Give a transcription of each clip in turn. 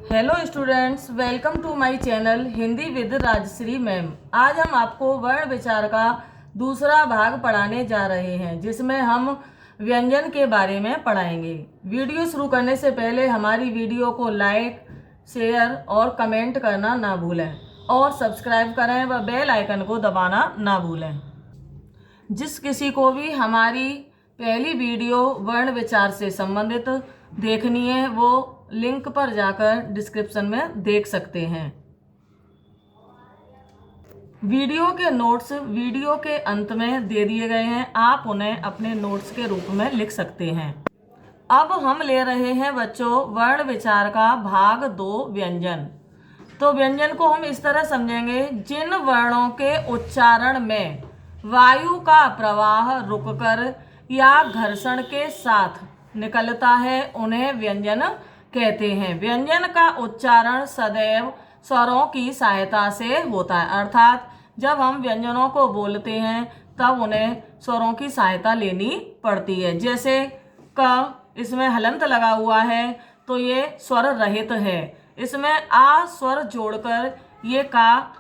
Hello students, welcome to my channel Hindi with Rajshree ma'am. आज हम आपको वर्ण विचार का दूसरा भाग पढ़ाने जा रहे हैं, जिसमें हम व्यंजन के बारे में पढ़ाएंगे। वीडियो शुरू करने से पहले हमारी वीडियो को लाइक, शेयर और कमेंट करना ना भूलें और सब्सक्राइब करें व बेल आइकन को दबाना ना भूलें। जिस किसी को भी हमारी पहली वीडियो वर्ण विचार से संबंधित देखनी है, वो लिंक पर जाकर डिस्क्रिप्शन में देख सकते हैं। वीडियो के नोट्स वीडियो के अंत में दे दिए गए हैं, आप उन्हें अपने नोट्स के रूप में लिख सकते हैं। अब हम ले रहे हैं बच्चों वर्ण विचार का भाग 2 व्यंजन। तो व्यंजन को हम इस तरह समझेंगे, जिन वर्णों के उच्चारण में वायु का प्रवाह रुककर या घर्षण के साथ निकलता है उन्हें व्यंजन कहते हैं। व्यंजन का उच्चारण सदैव स्वरों की सहायता से होता है, अर्थात जब हम व्यंजनों को बोलते हैं तब उन्हें स्वरों की सहायता लेनी पड़ती है। जैसे क, इसमें हलंत लगा हुआ है तो ये स्वर रहित है, इसमें आ स्वर जोड़कर ये का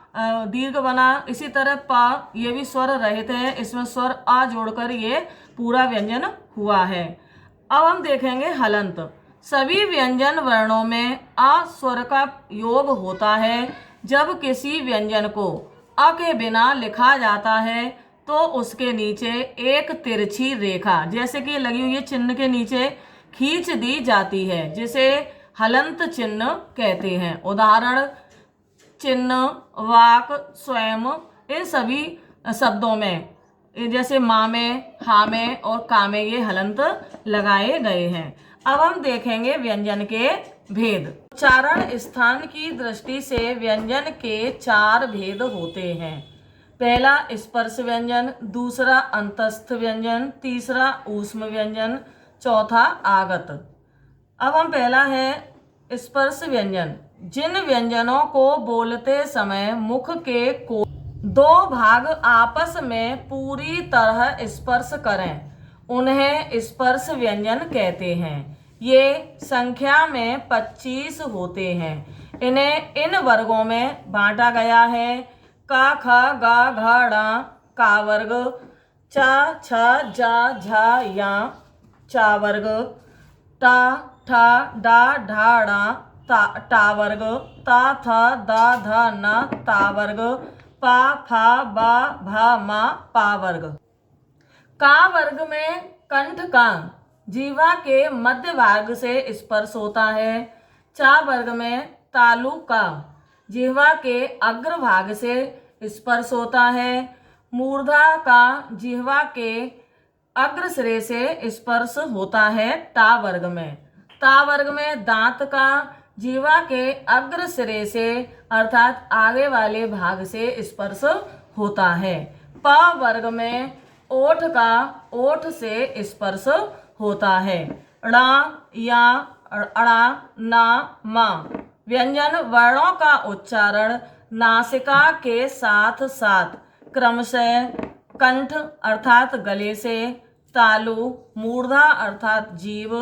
दीर्घ बना। इसी तरह प, ये भी स्वर रहित है, इसमें स्वर आ जोड़कर ये पूरा व्यंजन हुआ है। अब हम देखेंगे हलंत। सभी व्यंजन वर्णों में अ स्वर का योग होता है। जब किसी व्यंजन को अ के बिना लिखा जाता है तो उसके नीचे एक तिरछी रेखा, जैसे कि लगी हुई चिन्ह के नीचे, खींच दी जाती है, जिसे हलंत चिन्ह कहते हैं। उदाहरण चिन्ह, वाक, स्वयं, इन सभी शब्दों में जैसे माँ में, हा में और का में ये हलंत लगाए गए हैं। अब हम देखेंगे व्यंजन के भेद। उच्चारण स्थान की दृष्टि से व्यंजन के 4 भेद होते हैं। पहला स्पर्श व्यंजन, दूसरा अंतस्थ व्यंजन, तीसरा ऊष्म व्यंजन, चौथा आगत। अब हम पहला है स्पर्श व्यंजन। जिन व्यंजनों को बोलते समय मुख के को 2 भाग आपस में पूरी तरह स्पर्श करें उन्हें स्पर्श व्यंजन कहते हैं। ये संख्या में 25 होते हैं। इन्हें इन वर्गों में बांटा गया है: का, ख, ग, घ, ड़ का वर्ग, चा, छ, जा, झा, या चा वर्ग, टा, ठा, डा, ढा, ड़ा टा वर्ग, ता, थ, द, ध, न ता वर्ग, पा, फा, बा, भा, मा पा वर्ग। का वर्ग में कंठ का जीवा के मध्य भाग से स्पर्श होता है। चा वर्ग में तालु का जीवा के अग्र भाग से स्पर्श होता है। मूर्धा का जीवा के अग्र सिरे से स्पर्श होता है। टा वर्ग में दांत का जीवा के अग्र सिरे से अर्थात आगे वाले भाग से स्पर्श होता है। प वर्ग में ओठ का ओठ से स्पर्श होता है। णा, या, अणा, ना, मा। व्यंजन वर्णों का उच्चारण नासिका के साथ साथ क्रमशः कंठ अर्थात गले से, तालु, मूर्धा अर्थात जीव,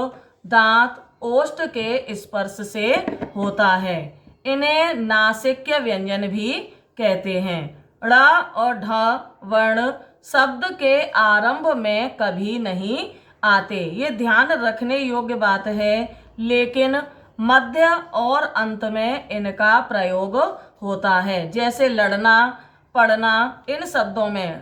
दांत, ओष्ठ के स्पर्श से होता है। इन्हें नासिक्य व्यंजन भी कहते हैं। ड़ और ढ वर्ण शब्द के आरंभ में कभी नहीं आते, ये ध्यान रखने योग्य बात है, लेकिन मध्य और अंत में इनका प्रयोग होता है। जैसे लड़ना, पढ़ना, इन शब्दों में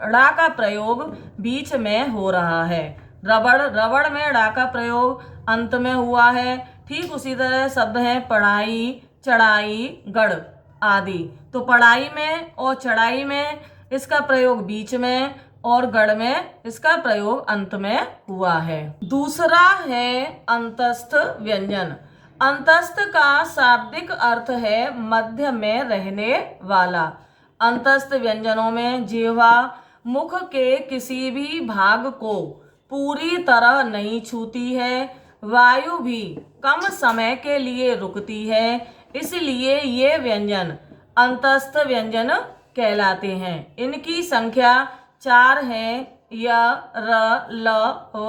ड़ा का प्रयोग बीच में हो रहा है। रबड़ में ड़ा का प्रयोग अंत में हुआ है। ठीक उसी तरह शब्द हैं पढ़ाई, चढ़ाई, गढ़ आदि। तो पढ़ाई में और चढ़ाई में इसका प्रयोग बीच में और गढ़ में इसका प्रयोग अंत में हुआ है। दूसरा है अंतस्थ व्यंजन। अंतस्थ का शाब्दिक अर्थ है मध्य में रहने वाला। अंतस्थ व्यंजनों में जिह्वा मुख के किसी भी भाग को पूरी तरह नहीं छूती है। वायु भी कम समय के लिए रुकती है, इसलिए ये व्यंजन अंतस्थ व्यंजन कहलाते हैं। इनकी संख्या 4 है: य, र, ल, व,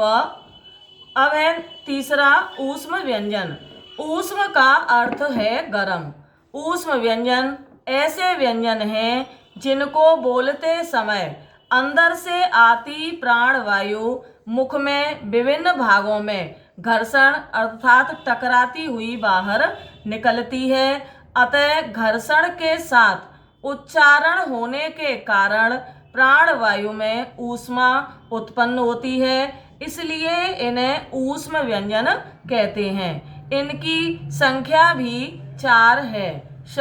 अब है तीसरा ऊष्म व्यंजन। ऊष्म का अर्थ है गर्म। ऊष्म व्यंजन ऐसे व्यंजन हैं जिनको बोलते समय अंदर से आती प्राणवायु मुख में विभिन्न भागों में घर्षण अर्थात टकराती हुई बाहर निकलती है। अतः घर्षण के साथ उच्चारण होने के कारण प्राणवायु में ऊष्मा उत्पन्न होती है, इसलिए इन्हें ऊष्म व्यंजन कहते हैं। इनकी संख्या भी 4 है, श,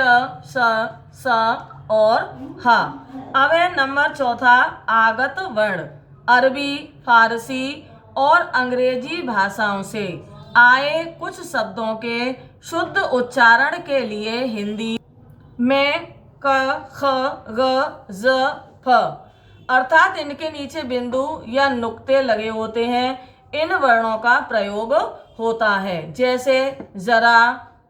स, और ह। अब है नंबर चौथा आगत वर्ण। अरबी, फारसी और अंग्रेजी भाषाओं से आए कुछ शब्दों के शुद्ध उच्चारण के लिए हिंदी में क, ख, ग, ज, फ अर्थात इनके नीचे बिंदु या नुक्ते लगे होते हैं, इन वर्णों का प्रयोग होता है, जैसे जरा,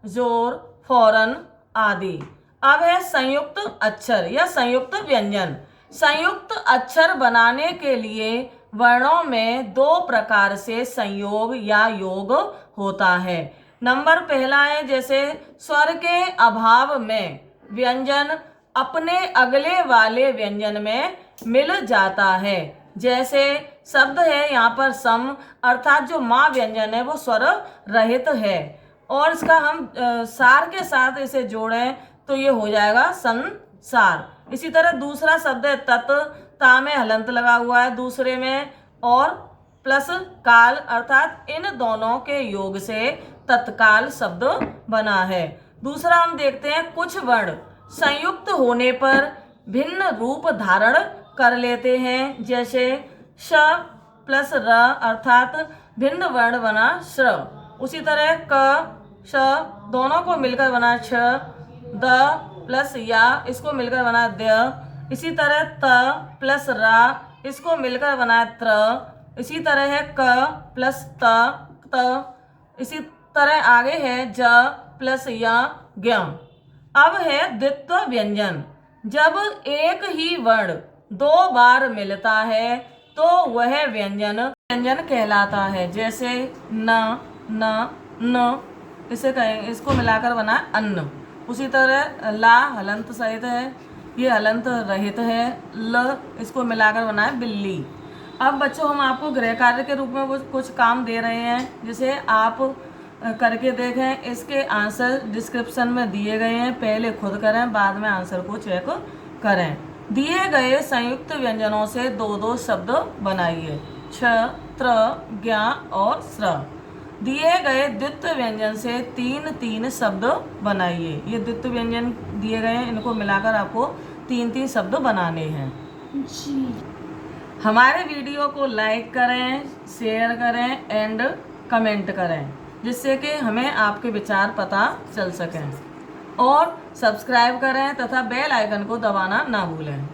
जोर, फौरन आदि। अब है संयुक्त अक्षर या संयुक्त व्यंजन। संयुक्त अक्षर बनाने के लिए वर्णों में 2 प्रकार से संयोग या योग होता है। नंबर पहला है जैसे स्वर के अभाव में व्यंजन अपने अगले वाले व्यंजन में मिल जाता है। जैसे शब्द है यहाँ पर सम अर्थात जो माँ व्यंजन है वो स्वर रहित है और इसका हम सार के साथ इसे जोड़ें तो ये हो जाएगा संसार। इसी तरह दूसरा शब्द है तत्, ता में हलंत लगा हुआ है दूसरे में, और प्लस काल अर्थात इन दोनों के योग से तत्काल शब्द बना है। दूसरा हम देखते हैं कुछ वर्ण संयुक्त होने पर भिन्न रूप धारण कर लेते हैं, जैसे श प्लस र अर्थात भिन्न वर्ण बना श्र। उसी तरह क श दोनों को मिलकर बना छ, द प्लस या इसको मिलकर बना द। इसी तरह त प्लस रा इसको मिलकर बना त्र। इसी तरह है क प्लस त। इसी तरह आगे है ज प्लस या ज्ञ। अब है द्वित्व व्यंजन। जब एक ही वर्ण 2 बार मिलता है तो वह व्यंजन कहलाता है, जैसे न, न, न इसे कहें, इसको मिलाकर बना अन्न। उसी तरह ला हलंत सहित है, ये हलंत रहित है, ल इसको मिलाकर बना है बिल्ली। अब बच्चों हम आपको गृह कार्य के रूप में वो कुछ काम दे रहे हैं जिसे आप करके देखें। इसके आंसर डिस्क्रिप्शन में दिए गए हैं, पहले खुद करें बाद में आंसर को चेक करें। दिए गए संयुक्त व्यंजनों से 2-2 शब्द बनाइए, छ, त्र, ज्ञ और स्र। दिए गए द्वित्व व्यंजन से 3-3 शब्द बनाइए। ये द्वित्व व्यंजन दिए गए हैं, इनको मिलाकर आपको 3-3 शब्द बनाने हैं जी। हमारे वीडियो को लाइक करें, शेयर करें एंड कमेंट करें, जिससे कि हमें आपके विचार पता चल सकें, और सब्सक्राइब करें तथा बेल आइकन को दबाना ना भूलें।